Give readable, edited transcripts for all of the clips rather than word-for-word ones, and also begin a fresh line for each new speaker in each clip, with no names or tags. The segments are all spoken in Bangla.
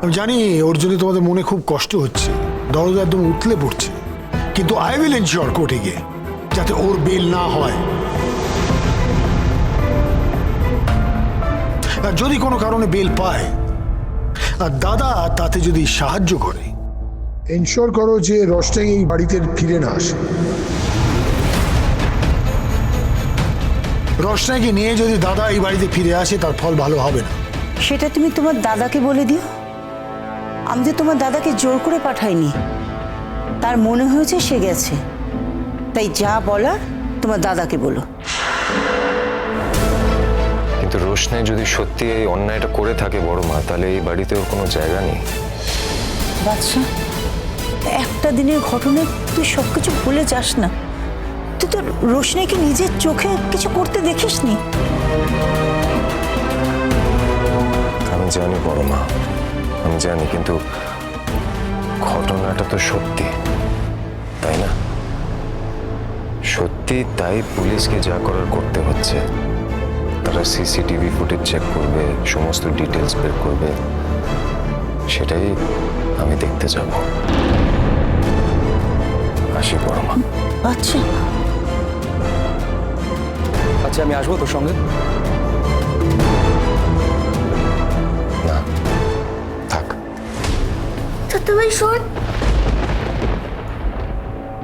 আমি জানি ওর জন্য তোমাদের মনে খুব কষ্ট হচ্ছে, দরদ একদম উতলে পড়ছে, কিন্তু আই উইল এনশিওর কোর্টে গিয়ে যাতে ওর বেল না হয়। আর যদি কোনো কারণে বেল পায় আর দাদা তাতে যদি সাহায্য করে, এনশিওর করো যে রোশনাই এই বাড়িতে ফিরে না আসে। রোশনাইকে নিয়ে যদি দাদা এই বাড়িতে ফিরে আসে তার ফল ভালো হবে না।
সেটা তুমি তোমার দাদাকে বলে দিও। আমি তো তোমার দাদাকে জোর করে পাঠাইনি, তার মনে হয়েছে সে গেছে, তাই যা বলার তোমার দাদাকে বলো।
কিন্তু রোশনাই যদি সত্যি এই অন্যায়টা করে থাকে বড় মা, তাহলে এই বাড়িতে ওর কোনো জায়গা নেই।
বাদশা, একটা দিনের ঘটনায় তুই সবকিছু ভুলে যাস না। তুই তো রোশনাইকে নিজের চোখে কিছু করতে দেখিসনি।
আমি জানি বড় মা, আমি জানি, কিন্তু ঘটনাটা তো সত্যি, তাই না? সত্যি, তাই পুলিশকে যা করার করতে হচ্ছে। তারা সিসিটিভি ফুটেজ চেক করবে, সমস্ত ডিটেলস বের করবে, সেটাই আমি দেখতে যাব। আসি বড় মা।
আচ্ছা
আচ্ছা, আমি আসবো তোর সঙ্গে।
না, থাক।
ভাই শোন,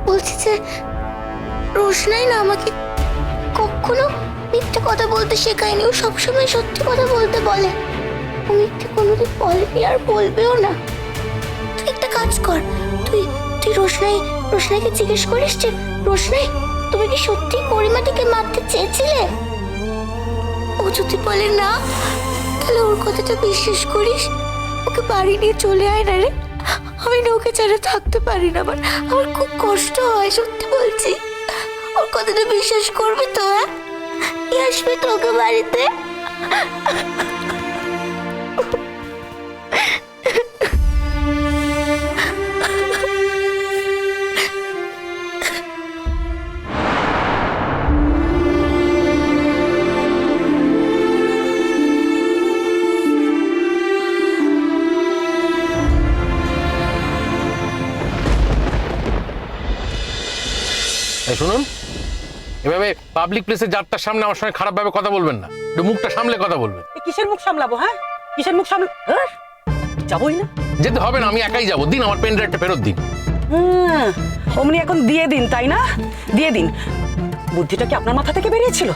বলছি যে রোশনাই না আমাকে কখনো মিথ্যে কথা বলতে শেখায়নি। ও সবসময় সত্যি কথা বলতে বলে। ও মিথ্যে কোনোদিন বলেনি আর বলবেও না। তুই একটা কাজ কর, তুই তুই রোশনাইকে জিজ্ঞেস করিস যে রোশনাই তুমি কি সত্যি করিমাটিকে মারতে চেয়েছিলে? ও যদি বলে না, তাহলে ওর কথাটা বিশ্বাস করিস, ওকে বাড়ি নিয়ে চলে আয় না রে। আমি না ওকে ছাড়া থাকতে পারি না, আমার খুব কষ্ট হয়, সত্যি বলছি। ওর কথাটা বিশ্বাস করবি তো? হ্যাঁ, নিয়ে আসবি তো ওকে বাড়িতে?
শুনুন, এভাবে পাবলিক প্লেসে যাত্রার সামনে আমার সঙ্গে খারাপ ভাবে কথা বলবেন না, একটু মুখটা সামলে কথা বলবেন।
কিসের মুখ সামলাবো? হ্যাঁ, কিসের মুখ সামলা? যাবোই না,
যেতে হবে না, আমি একাই যাবো। দিন আমার পেন ড্রাইভটা ফেরত দিন।
অমনি এখন দিয়ে দিন, তাই না? দিয়ে দিন। বুদ্ধিটা কি আপনার মাথা থেকে বেরিয়েছিল?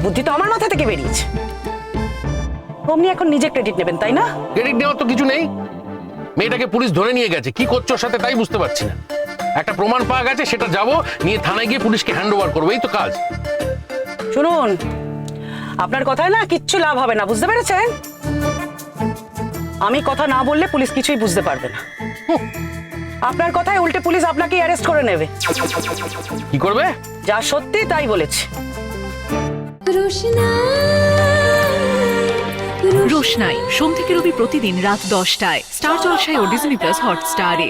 বুদ্ধি তো আমার মাথা থেকে বেরিয়েছে। অমনি এখন নিজে ক্রেডিট নেবেন, তাই না?
ক্রেডিট নেওয়ার তো কিছু নেই। মেয়েটাকে পুলিশ ধরে নিয়ে গেছে, কি করছো ওর সাথে তাই বুঝতে পারছি না। একটা প্রমাণ পাওয়া গেছে, সেটা যাবো নিয়ে থানায় গিয়ে পুলিশকে হ্যান্ড ওভার করবো, এই তো কাজ।
শুনুন, আপনার কথায় না কিচ্ছু লাভ হবে না, বুঝতে পেরেছেন? আমি কথা না বললে পুলিশ কিছুই বুঝতে পারবে না। আপনার কথায় উল্টে পুলিশ আপনাকে অ্যারেস্ট করে নেবে।
কি করবে?
যা সত্যি তাই বলেছে।
রোশনাই সোম থেকে রবি প্রতিদিন রাত 10টায় স্টার জলসায় ও ডিজনি প্লাস হটস্টারে।